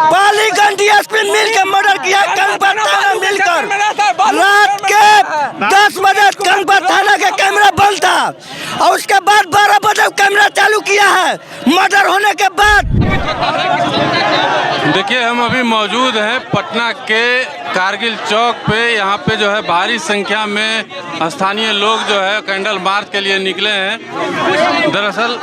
Paliganj DSP मिलकर murder किया कनपत थाना मिलकर। रात के 10 बजे कनपत थाना का कैमरा बंद था और उसके बाद 12 बजे कैमरा चालू किया है मर्डर होने के बाद। देखिए हम अभी मौजूद हैं पटना के कारगिल चौक पे। यहाँ पे जो है भारी संख्या में स्थानीय लोग जो है कैंडल मार्च के लिए निकले हैं। दरअसल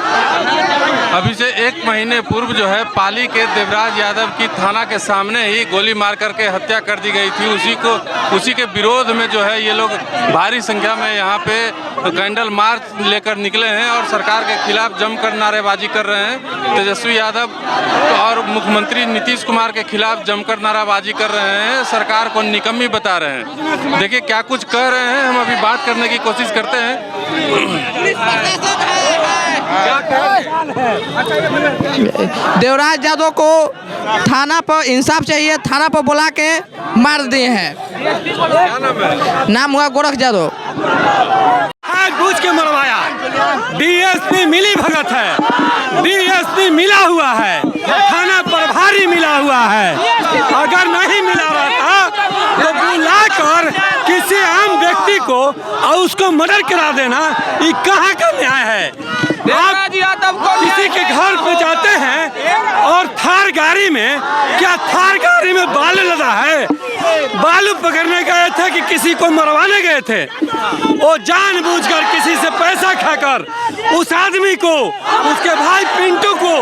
अभी से 1 महीने पूर्व जो है पाली के देवराज यादव की थाना के सामने ही गोली मार करके हत्या कर दी गई थी। उसी के विरोध में जो है ये लोग भारी संख्या में यहाँ पे कैंडल मार्च लेकर निकले हैं और सरकार के खिलाफ जमकर नारेबाजी कर रहे हैं। तेजस्वी यादव और मुख्यमंत्री नीतीश कुमार के खिलाफ जमकर नाराबाजी कर रहे हैं, सरकार को निकम्मी बता रहे हैं। देखिए क्या कुछ कह रहे हैं, हम अभी बात करने की कोशिश करते हैं। देवराज यादव को थाना पर इंसाफ चाहिए, थाना पर बुला के मार दिए हैं। नाम हुआ गोरख यादव। बूझ के मरवाया। डीएसपी मिली भगत है, डीएसपी मिला हुआ है, थाना प्रभारी मिला हुआ है। अगर नहीं मिला रहता तो बुलाकर किसी आम व्यक्ति को और उसको मर्डर करा देना, ये कहाँ का न्याय है? आप किसी के घर पे जाते हैं और थार गाड़ी में, क्या थार गाड़ी में बालू लदा है? बालू पकड़ने गए थे कि किसी को मरवाने गए थे? वो जानबूझकर किसी से पैसा खाकर उस आदमी को, उसके भाई पिंटू को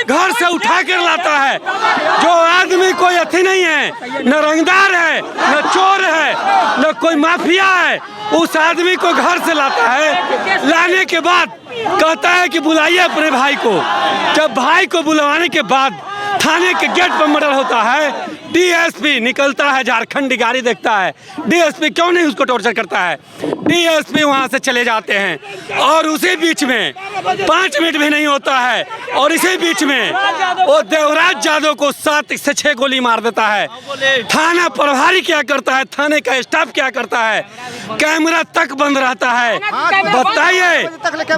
घर से उठा कर लाता है। जो आदमी कोई अथी नहीं है, न रंगदार है, न चोर है, न कोई माफिया है, उस आदमी को घर से लाता है। लाने के बाद कहता है कि बुलाइए अपने भाई को। जब भाई को बुलवाने के बाद थाने के गेट पर मर्डर होता है, डीएसपी निकलता है, झारखंडी गाड़ी देखता है। डीएसपी क्यों नहीं उसको टॉर्चर करता है? डीएसपी वहां से चले जाते हैं और उसी बीच में 5 मिनट भी नहीं होता है और इसी बीच में वो देवराज यादव को 7 से 6 गोली मार देता है। थाना प्रभारी क्या करता है, थाने का स्टाफ क्या करता है? कैमरा तक बंद रहता है। बताइए,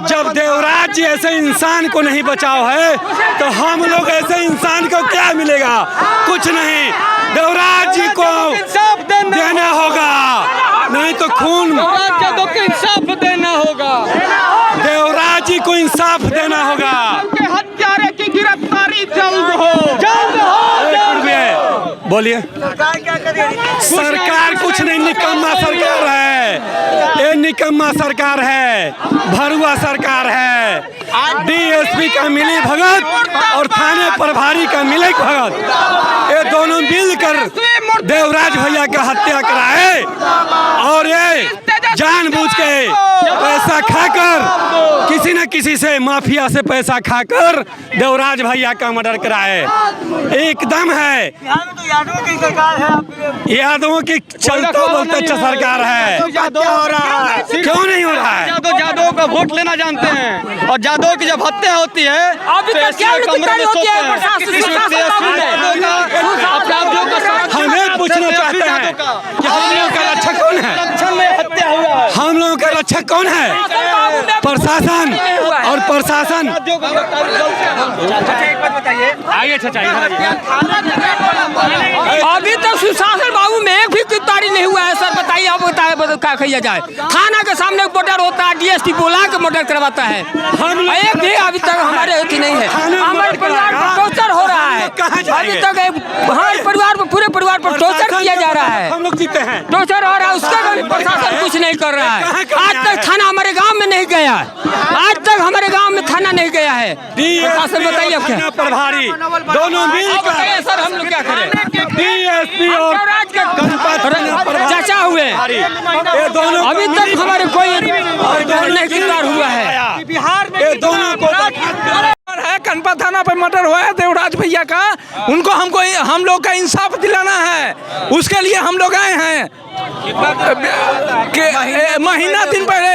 जब देवराज जी ऐसे इंसान को नहीं बचाव है तो हम लोग ऐसे इंसान को क्या मिलेगा? कुछ नहीं। देवराज जी को देना होगा, नहीं तो खून इंसाफ देना होगा। देवराज जी को इंसाफ देना होगा। हत्यारे की गिरफ्तारी जल्द हो। बोलिए। सरकार कुछ नहीं, निकम्मा सरकार है। ये निकम्मा सरकार है, भरुआ सरकार है। डीएसपी का मिली भगत और थाने प्रभारी का मिले भगत, ये दोनों मिलकर देवराज भैया का हत्या कराए और ये जानबूझ के पैसा खाकर, किसी न किसी से माफिया से पैसा खाकर देवराज भैया का मर्डर कराए। एकदम है, यादवों की चलता बोलता सरकार है। क्यों नहीं हो रहा है? यादव का वोट लेना जानते हैं और यादव की जब हत्या होती है हमें पूछना चाहते हैं कि हम लोगों का रक्षक कौन है? हम लोगों का रक्षक कौन है? प्रशासन। और प्रशासन अभी तक सुशासन बाबू में एक भी गिरफ्तारी नहीं हुआ है सर। बताइए, आप बताए क्या किया जाए? थाना के सामने मर्डर होता है, डीएसपी बुला के मर्डर करवाता है। एक भी अभी तक हमारे अथी नहीं है। हमारे परिवार पर टॉर्चर हो रहा है अभी तक। हमारे परिवार पर, पूरे परिवार पर टॉर्चर किया जा रहा है। हम लोग जीते हैं, टॉर्चर हो रहा है, उसका प्रशासन कुछ नहीं कर रहा है। आज तक थाना हमारे गाँव में नहीं गया, आज तक हमारे गाँव में थाना नहीं गया है। प्रशासन बताइए अब क्या? प्रभारी दोनों मिलकर सर हम लोग क्या करें? डीएसपी और चाचा हुए ये दोनों अभी तक हमारे कोई नहीं गिरफ्तार हुआ है। बिहार में ये दोनों को है। कनपत थाना पर मर्डर हुआ है देवराज भैया का, उनको हम लोग का इंसाफ दिलाना है। उसके लिए हम लोग आए हैं।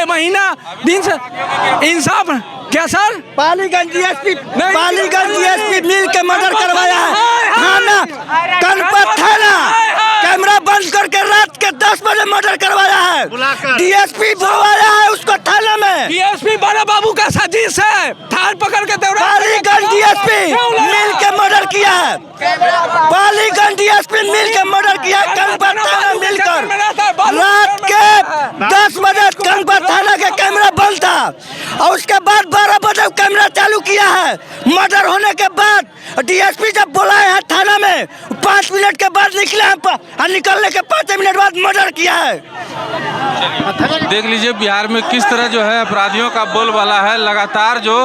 महीना दिन से इंसाफ क्या सर? पालीगंज डीएसपी मिल के मर्डर करवाया है। थाना कनपत थाना कैमरा बंद बंद करके रात के 10 बजे मर्डर करवाया है। डीएसपी भरवाया है उसको थाना में। डीएसपी बड़ा बाबू का साजिश है, थाल पकड़ के दौड़ा पालीगंज डीएसपी मिल के मर्डर किया है। पालीगंज डीएसपी मिल के मर्डर किया है। कनपत थाना मिलकर रात के 10 बजे कनपत थाना के कैमरा बंद था और उसके बाद 12 बजे कैमरा चालू किया है। मर्डर होने के बाद डीएसपी जब बुलाए हैं थाना में 5 मिनट के बाद निकले हैं और निकलने के 5 मिनट बाद मर्डर किया है। देख लीजिए बिहार में किस तरह जो है अपराधियों का बोलबाला है। लगातार जो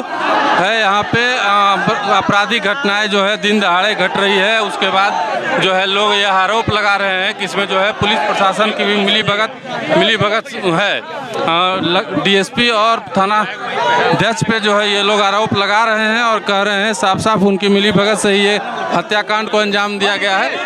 है यहाँ पे आपराधिक घटनाएं जो है दिन दहाड़े घट रही है। उसके बाद जो है लोग यह आरोप लगा रहे हैं कि इसमें जो है पुलिस प्रशासन की भी मिलीभगत है। डीएसपी और थाना अध्यक्ष पे जो है ये लोग आरोप लगा रहे हैं और कह रहे हैं साफ साफ उनकी मिलीभगत से ही ये हत्याकांड को अंजाम दिया गया है।